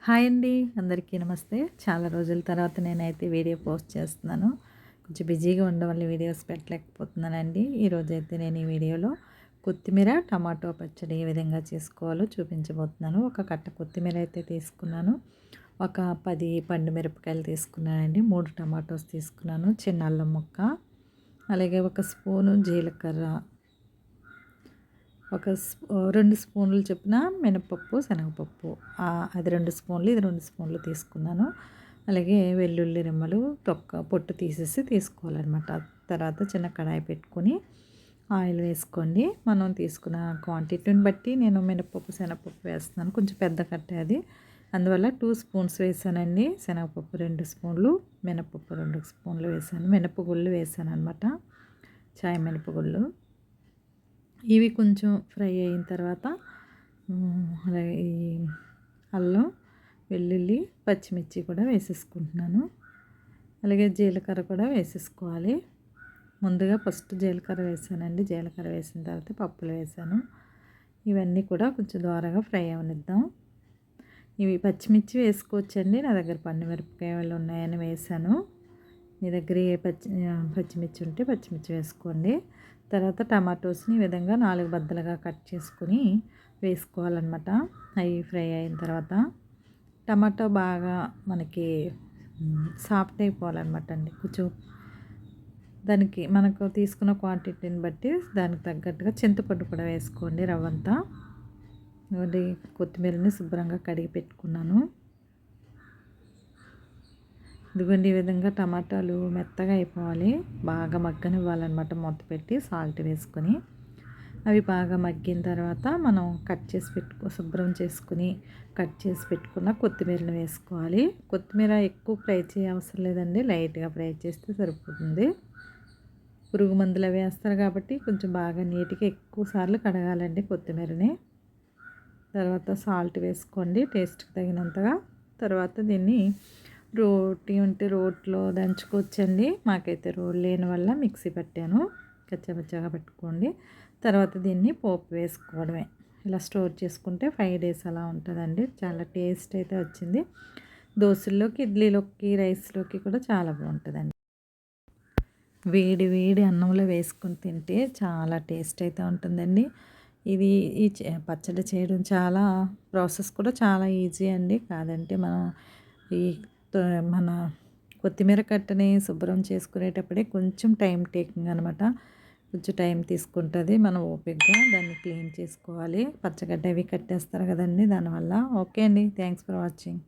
Hi అండి, అందరికీ నమస్తే. చాలా రోజుల తర్వాత నేనైతే వీడియో పోస్ట్ చేస్తున్నాను. కొంచెం బిజీగా ఉండడం వల్ల వీడియోస్ పెట్టలేకపోతున్నానండి. ఈరోజైతే నేను ఈ వీడియోలో కొత్తిమీర టమాటో పచ్చడి ఏ విధంగా చేసుకోవాలో చూపించబోతున్నాను. ఒక కట్ట కొత్తిమీర అయితే తీసుకున్నాను. ఒక 10 పండు మిరపకాయలు తీసుకున్నానండి. 3 టమాటోస్ తీసుకున్నాను. చిన్న అల్లం ముక్క, అలాగే ఒక స్పూను జీలకర్ర, ఒక 2 స్పూన్లు చొప్పున మినపప్పు, శనగపప్పు, అది 2 స్పూన్లు, ఇది 2 స్పూన్లు తీసుకున్నాను. అలాగే వెల్లుల్లి రెమ్మలు పొట్టు తీసేసి తీసుకోవాలన్నమాట. తర్వాత చిన్న కడాయి పెట్టుకొని ఆయిల్ వేసుకోండి. మనం తీసుకున్న క్వాంటిటీని బట్టి నేను మినపప్పు, శనగపప్పు వేస్తున్నాను. కొంచెం పెద్ద కట్టే అది, అందువల్ల 2 స్పూన్స్ వేసానండి. శనగపప్పు 2 స్పూన్లు, మినపప్పు 2 స్పూన్లు వేసాను. మినపగుళ్ళు వేసాను అనమాట, చాయ్ మినపగుళ్ళు. ఇవి కొంచెం ఫ్రై అయిన తర్వాత అలాగే ఈ అల్లం, వెల్లుల్లి, పచ్చిమిర్చి కూడా వేసేసుకుంటున్నాను. అలాగే జీలకర్ర కూడా వేసేసుకోవాలి. ముందుగా ఫస్ట్ జీలకర్ర వేసానండి. జీలకర్ర వేసిన తర్వాత పప్పులు వేసాను. ఇవన్నీ కూడా కొంచెం దోరగా ఫ్రై అవనిద్దాం. ఇవి పచ్చిమిర్చి వేసుకోవచ్చండి. నా దగ్గర పండు మిరపకాయలు ఉన్నాయని వేసాను. మీ దగ్గర ఏ పచ్చిమిర్చి ఉంటే పచ్చిమిర్చి వేసుకోండి. తర్వాత టమాటోస్ని ఈ విధంగా 4 బద్దలుగా కట్ చేసుకుని వేసుకోవాలన్నమాట. అవి ఫ్రై అయిన తర్వాత టమాటో బాగా మనకి సాఫ్ట్ అయిపోవాలన్నమాట అండి. కొంచెం దానికి మనకు తీసుకున్న క్వాంటిటీని బట్టి దానికి తగ్గట్టుగా చింతపండు కూడా వేసుకోండి, రవ్వంతా. కొత్తిమీరని శుభ్రంగా కడిగి పెట్టుకున్నాను. ఇదిగోండి, ఈ విధంగా టమాటాలు మెత్తగా అయిపోవాలి, బాగా మగ్గనివ్వాలన్నమాట. మూత పెట్టి సాల్ట్ వేసుకొని అవి బాగా మగ్గిన తర్వాత మనం శుభ్రం చేసుకుని కట్ చేసి పెట్టుకున్న కొత్తిమీరని వేసుకోవాలి. కొత్తిమీర ఎక్కువ ఫ్రై చేయ అవసరం లేదండి, లైట్గా ఫ్రై చేస్తే సరిపోతుంది. పురుగు మందులు అవి వేస్తారు కాబట్టి కొంచెం బాగా నీట్గా ఎక్కువ సార్లు కడగాలండి కొత్తిమీరని. తర్వాత సాల్ట్ వేసుకోండి టేస్ట్కి తగినంతగా. తర్వాత దీన్ని రోటి ఉంటే రోట్లో దంచుకోవచ్చండి. మాకైతే రోలు లేని వల్ల మిక్సీ పట్టాను. కచ్చాపచ్చాగా పెట్టుకోండి. తర్వాత దీన్ని పోపు వేసుకోవడమే. ఇలా స్టోర్ చేసుకుంటే 5 డేస్ అలా ఉంటుందండి. చాలా టేస్ట్ అయితే వచ్చింది. దోశల్లోకి, ఇడ్లీలోకి, రైస్లోకి కూడా చాలా బాగుంటుందండి. వేడి వేడి అన్నంలో వేసుకొని తింటే చాలా టేస్ట్ అయితే ఉంటుందండి. ఇది ఈ పచ్చడి చేయడం చాలా ప్రాసెస్ కూడా చాలా ఈజీ అండి. కాదంటే మనం ఈ మన కొత్తిమీర కట్టని శుభ్రం చేసుకునేటప్పుడే కొంచెం టైం టేకింగ్ అనమాట. కొంచెం టైం తీసుకుంటుంది. మనం ఓపికగా దాన్ని క్లీన్ చేసుకోవాలి. పచ్చగడ్డ అవి కట్టేస్తారు కదండి, దానివల్ల. ఓకే అండి, థ్యాంక్స్ ఫర్ వాచింగ్.